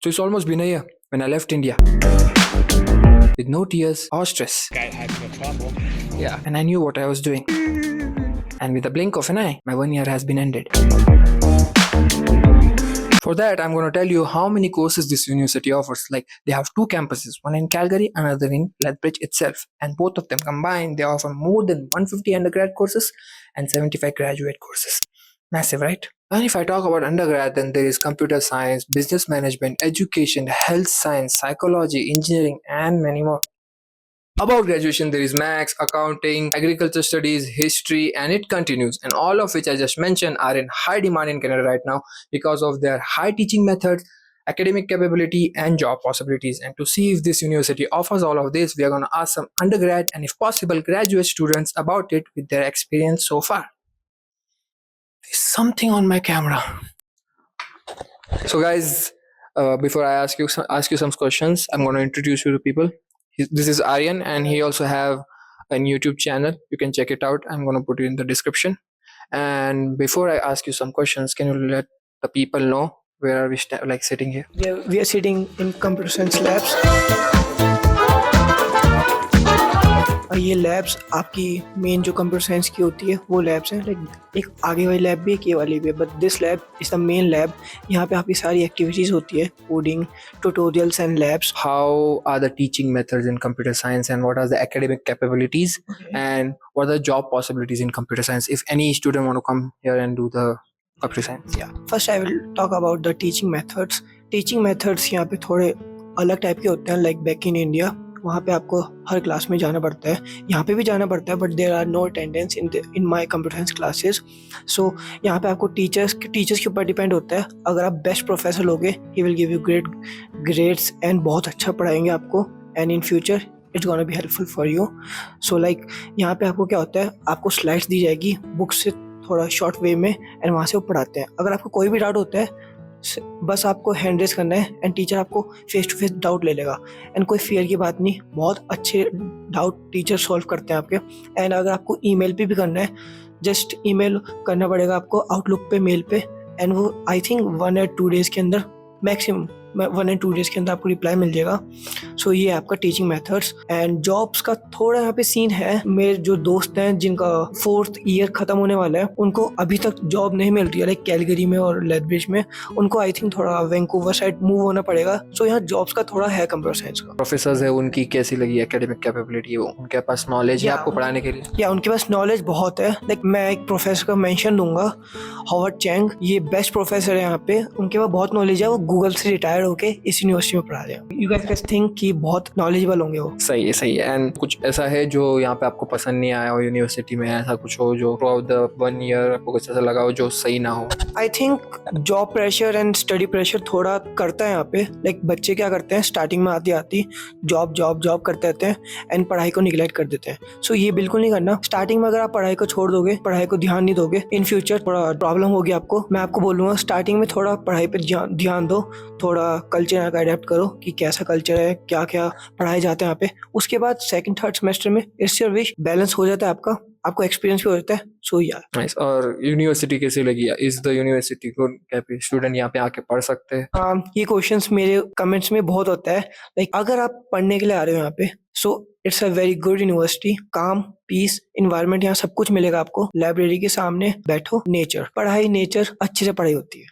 So it's almost been a year when I left India with no tears or stress. Guy having a trouble. Yeah, and I knew what I was doing. And with a blink of an eye, my 1 year has been ended. For that, I'm going to tell you how many courses this university offers. Like, they have two campuses, one in Calgary, another in Lethbridge itself. And both of them combined, they offer more than 150 undergrad courses and 75 graduate courses. Massive, right? And if I talk about undergrad, then there is computer science, business management, education, health science, psychology, engineering, and many more. About graduation, there is maths, accounting, agriculture studies, history, and it continues. And all of which I just mentioned are in high demand in Canada right now because of their high teaching methods, academic capability, and job possibilities. And to see if this university offers all of this, we are going to ask some undergrad and, if possible, graduate students about it with their experience so far. There's something on my camera. So, guys, before I ask you some questions, I'm going to introduce you to people. This is Aryan, and he also have a YouTube channel. You can check it out. I'm going to put it in the description. And before I ask you some questions, can you let the people know where are we sitting here? Yeah, we are sitting in computer science labs. ये labs आपकी main जो computer science की होती है वो labs हैं. Like एक आगे वाली लैब भी है, ये वाली भी है, but this lab is the main lab. यहाँ पे आपकी सारी एक्टिविटीज होती है, coding, tutorials and labs. How are the teaching methods in computer science, and what are the academic capabilities, and what are the job possibilities in computer science if any student want to come here and do the computer science? Yeah, first I will talk about the teaching methods. Teaching methods यहाँ पे थोड़े अलग type के होते हैं. Like back in India वहाँ पे आपको हर क्लास में जाना पड़ता है, यहाँ पे भी जाना पड़ता है, but there are no attendance in my computer science classes. So यहाँ पे आपको टीचर्स के ऊपर डिपेंड होता है. अगर आप बेस्ट प्रोफेसर लोगे, he will give you great grades and बहुत अच्छा पढ़ाएंगे आपको, and in future it's gonna be helpful for you. So like यहाँ पे आपको क्या होता है, आपको स्लाइड्स दी जाएगी बुक से थोड़ा शॉर्ट वे में, एंड वहाँ से वो पढ़ाते हैं. अगर आपको कोई भी डाउट होता है, बस आपको हैंड रेज करना है एंड टीचर आपको फेस टू फेस डाउट ले लेगा. एंड कोई फियर की बात नहीं, बहुत अच्छे डाउट टीचर सॉल्व करते हैं आपके. एंड अगर आपको ईमेल पे भी करना है, जस्ट ईमेल करना पड़ेगा आपको आउटलुक पे, मेल पे, एंड वो आई थिंक 1 या 2 डेज के अंदर, मैक्सिमम 1 या 2 डेज के अंदर आपको रिप्लाई मिल जाएगा. सो ये आपका टीचिंग मेथड्स. एंड जॉब्स का थोड़ा यहाँ पे सीन है. मेरे जो दोस्त हैं जिनका 4th ईयर खत्म होने वाला है, उनको अभी तक जॉब नहीं मिल रही है. लाइक कैलगरी में और लेथब्रिज में उनको आई थिंक थोड़ा वैंकूवर साइड मूव होना पड़ेगा. सो यहाँ जॉब्स का थोड़ा है कंप्यूटर साइंस का. प्रोफेसर्स है, उनकी कैसी लगी एकेडमिक कैपेबिलिटी? उनके पास नॉलेज है आपको पढ़ाने के लिए? या उनके पास नॉलेज बहुत है. लाइक मैं एक प्रोफेसर का मेंशन दूंगा, हॉवर्ड चैंग. ये बेस्ट प्रोफेसर है यहाँ पे. उनके पास बहुत नॉलेज है. वो गूगल से रिटायर होके इस यूनिवर्सिटी में पढ़ा रहे हैं. यू गाइस थिंक कि बहुत नॉलेजेबल होंगे वो. सही है, सही है. एंड कुछ ऐसा है जो यहाँ पे आपको पसंद नहीं आया हो यूनिवर्सिटी में? ऐसा कुछ हो जो थ्रू आउट द 1 ईयर आपको कुछ ऐसा लगा हो जो सही ना हो? I think job pressure and study pressure थोड़ा करता है यहाँ पे. लाइक बच्चे क्या करते हैं, स्टार्टिंग में आती जॉब जॉब जॉब करते रहते हैं एंड पढ़ाई को निगलेक्ट कर देते हैं. सो ये बिल्कुल नहीं करना. स्टार्टिंग में अगर आप पढ़ाई को छोड़ दोगे, पढ़ाई को ध्यान नहीं दोगे, इन फ्यूचर थोड़ा प्रॉब्लम होगी आपको. मैं आपको बोलूँगा स्टार्टिंग में थोड़ा पढ़ाई पे ध्यान दो, थोड़ा कल्चर का अडेप्ट करो कि कैसा कल्चर है, क्या क्या पढ़ाए जाते हैं यहाँ पे. उसके बाद 2nd 3rd सेमेस्टर में इट्स योर विश, बैलेंस हो जाता है आपका, आपको एक्सपीरियंस भी हो जाता है. सो यार नाइस. और यूनिवर्सिटी कैसी लगी? Is the university good? क्या स्टूडेंट यहाँ पे आके पढ़ सकते हैं? ये क्वेश्चंस मेरे कमेंट्स में बहुत होता है. लाइक अगर आप पढ़ने के लिए आ रहे हो यहाँ पे, so it's a very good university. काम, पीस, इन्वायरमेंट, यहाँ सब कुछ मिलेगा आपको. लाइब्रेरी के सामने बैठो, नेचर, पढ़ाई, नेचर, अच्छे से पढ़ाई होती है.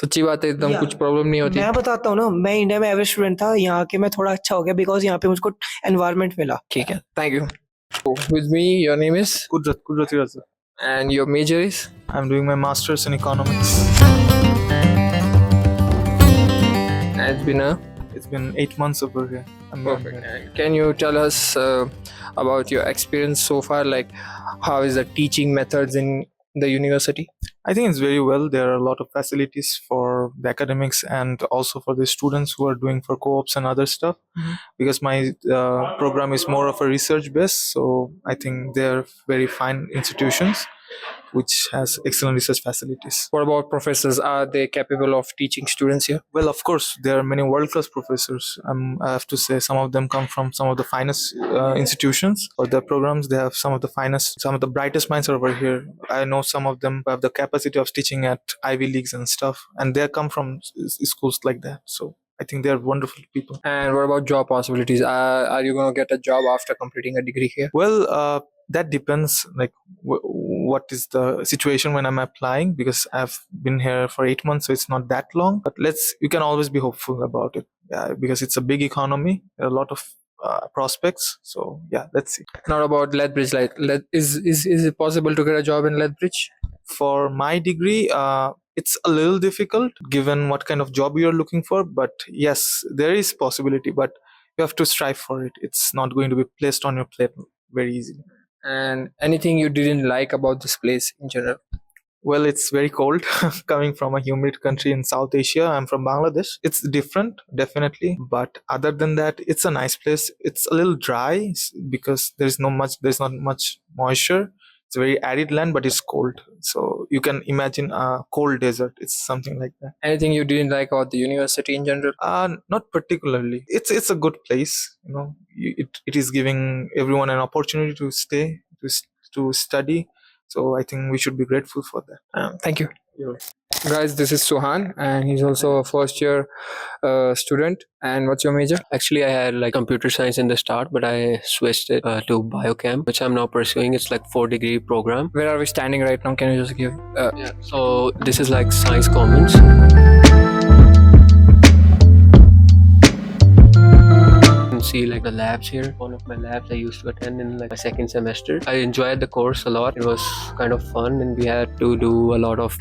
सच्ची बात है, एकदम कुछ प्रॉब्लम नहीं होती. मैं बताता हूँ ना, मैं इंडिया में एवरेज स्टूडेंट था, यहाँ आके मैं थोड़ा अच्छा हो गया बिकॉज यहाँ पे मुझको एनवायरमेंट मिला. ठीक है, thank you. With me, your name is? Kudrat Raza. And your major is? I'm doing my master's in economics. And It's been 8 months over here. perfect. And can you tell us about your experience so far? Like, how is the teaching methods in the university? I think it's very well. There are a lot of facilities for the academics and also for the students who are doing for co-ops and other stuff. Because my program is more of a research base, so I think they're very fine institutions which has excellent research facilities. What about professors? Are they capable of teaching students here? Well, of course, there are many world-class professors. I have to say some of them come from some of the finest institutions. For their programs, they have some of the finest, some of the brightest minds are over here. I know some of them have the capacity of teaching at Ivy Leagues and stuff, and they come from schools like that. So I think they are wonderful people. And what about job possibilities? Are you going to get a job after completing a degree here? Well, that depends. Like, what is the situation when I'm applying? Because I've been here for 8 months, so it's not that long. But you can always be hopeful about it. Yeah, because it's a big economy. There are a lot of prospects. So yeah, let's see. Not about Lethbridge. Like, is it possible to get a job in Lethbridge? For my degree, it's a little difficult given what kind of job you're looking for. But yes, there is possibility. But you have to strive for it. It's not going to be placed on your plate very easily. And anything you didn't like about this place in general? Well, it's very cold. Coming from a humid country in South Asia, I'm from Bangladesh. It's different, definitely. But other than that, it's a nice place. It's a little dry because there's not much moisture. It's a very arid land, but it's cold. So you can imagine a cold desert. It's something like that. Anything you didn't like about the university in general? Not particularly. It's a good place. You know, it is giving everyone an opportunity to stay to study. So I think we should be grateful for that. Thank you. You're Guys, this is Suhan, and he's also a first year student. And what's your major? Actually, I had like computer science in the start, but I switched it to biochem, which I'm now pursuing. It's like 4-degree program. Where are we standing right now? Can you just give? Yeah. So this is like Science Commons. See like the labs here. One of my labs I used to attend in like my second semester. I enjoyed the course a lot. It was kind of fun, and we had to do a lot of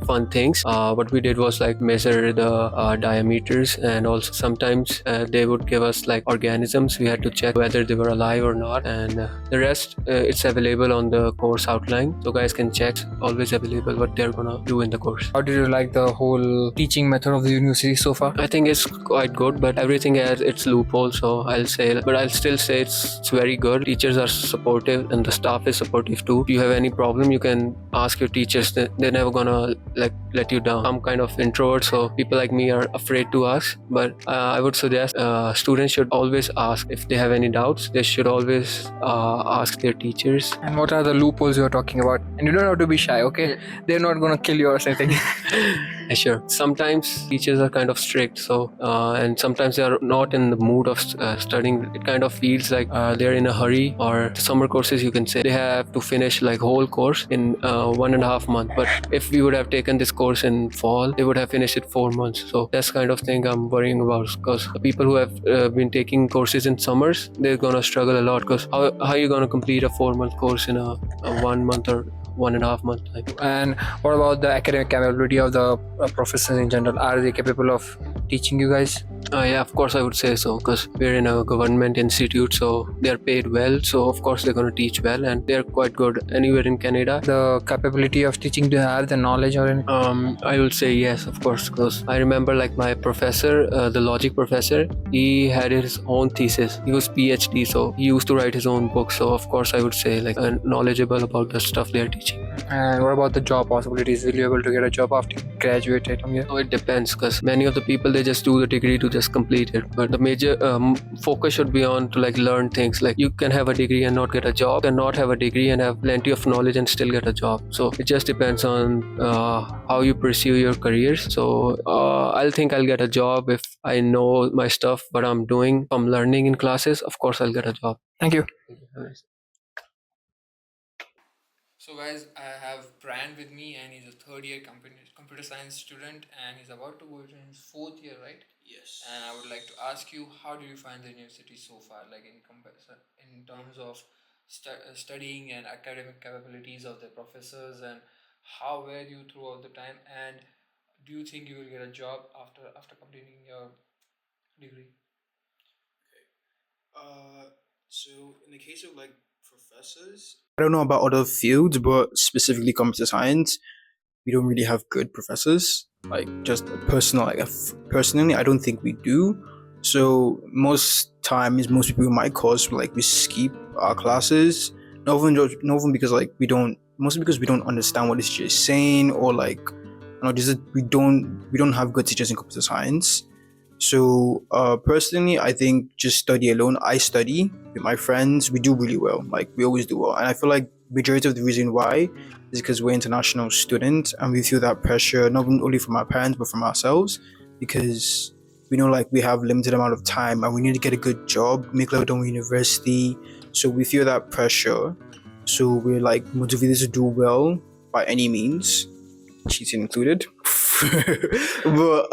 fun things. What we did was like measure the diameters, and also sometimes they would give us like organisms. We had to check whether they were alive or not, and the rest it's available on the course outline, so guys can check. Always available what they're gonna do in the course. How did you like the whole teaching method of the university so far? I think it's quite good, but everything has its loopholes. So I'll still say it's very good. Teachers are supportive and the staff is supportive too. If you have any problem, you can ask your teachers. They're never gonna like let you down. I'm kind of introvert, so people like me are afraid to ask. But I would suggest students should always ask if they have any doubts. They should always ask their teachers. And what are the loopholes you're talking about? And you don't have to be shy, okay? They're not gonna kill you or something. Yeah, sure. Sometimes teachers are kind of strict, so and sometimes they are not in the mood of studying. It kind of feels like they're in a hurry. Or summer courses, you can say they have to finish like whole course in 1.5 months. But if we would have taken this course in fall, they would have finished it 4 months. So that's kind of thing I'm worrying about, because the people who have been taking courses in summers, they're gonna struggle a lot. Because how are you gonna complete a 4-month course in a 1 month or 1.5 month time? And what about the academic capability of the professors in general? Are they capable of teaching you guys? Yeah, of course I would say so, because we're in a government institute, so they're paid well. So of course they're going to teach well, and they're quite good anywhere in Canada. The capability of teaching, do you have the knowledge or anything? I will say yes, of course, because I remember like my professor, the logic professor, he had his own thesis. He was PhD, so he used to write his own book. So of course I would say like knowledgeable about the stuff they're teaching. And what about the job possibilities? Will you be able to get a job after you graduate from here? So it depends, because many of the people, they just do the degree to just complete it. But the major focus should be on to like learn things. Like you can have a degree and not get a job, and not have a degree and have plenty of knowledge and still get a job. So it just depends on how you pursue your careers. So I'll think I'll get a job if I know my stuff, what I'm doing. If I'm learning in classes, of course I'll get a job. Thank you. So guys, I have Brand with me, and he's a third year computer science student, and he's about to go into his 4th year, right? Yes. And I would like to ask you, how do you find the university so far, like in comparison, in terms of studying and academic capabilities of the professors, and how were you throughout the time, and do you think you will get a job after completing your degree? So in the case of like professors, I don't know about other fields, but specifically computer science, we don't really have good professors. Like just personally, I don't think we do. So most times, most people in my course, like we skip our classes. Not even because like we don't, mostly because we don't understand what the teacher is saying, or like, you know, just we don't have good teachers in computer science. So personally, I think just study alone. I study with my friends. We do really well. Like we always do well, and I feel like majority of the reason why is because we're international students, and we feel that pressure not only from our parents but from ourselves, because we know like we have limited amount of time and we need to get a good job, make like done with university. So we feel that pressure. So we're like motivated to do well by any means, cheating included. But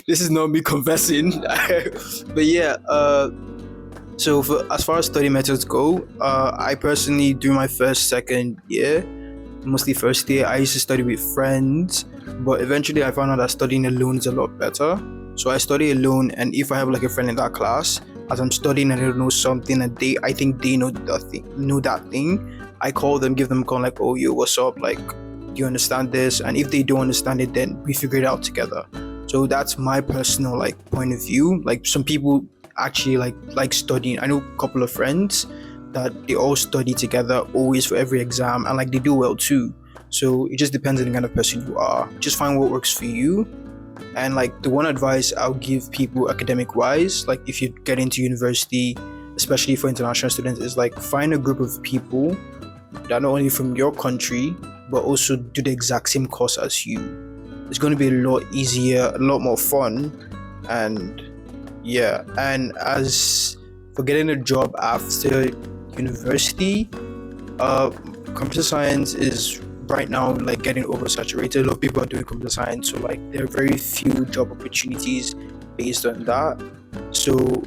this is not me confessing. But yeah, so as far as study methods go, I personally, during my second year, mostly first year, I used to study with friends, but eventually I found out that studying alone is a lot better. So I study alone, and if I have like a friend in that class, as I'm studying and I don't know something and I think they know that thing, I call them, give them a call like, oh yo, what's up? Like, do you understand this? And if they don't understand it, then we figure it out together. So that's my personal like point of view. Like some people actually like studying. I know a couple of friends that they all study together always for every exam, and like they do well too. So it just depends on the kind of person you are. Just find what works for you. And like the one advice I'll give people academic wise, like if you get into university, especially for international students, is like find a group of people that are not only from your country but also do the exact same course as you. It's going to be a lot easier, a lot more fun. And yeah, and as for getting a job after university, computer science is right now like getting oversaturated. A lot of people are doing computer science, so like there are very few job opportunities based on that. So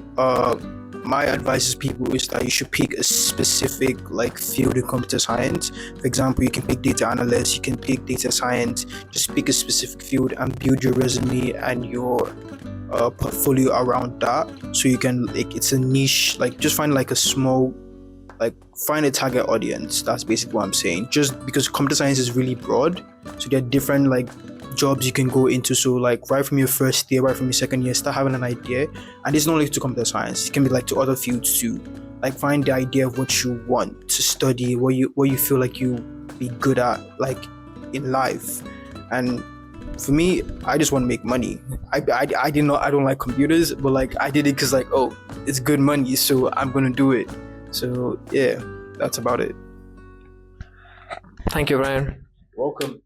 my advice to people is that you should pick a specific like field in computer science. For example, you can pick data analyst, you can pick data science. Just pick a specific field and build your resume and your portfolio around that. So you can like, it's a niche, like just find like a small, like find a target audience. That's basically what I'm saying. Just because computer science is really broad, so there are different like jobs you can go into. So like right from your first year, right from your second year, start having an idea. And it's not only to computer science, it can be like to other fields too. Like find the idea of what you want to study, what you feel like you be good at like in life. And for me, I just want to make money. I don't like computers, but like I did it because like, oh, it's good money, so I'm gonna do it. So yeah, that's about it. Thank you, Ryan. Welcome.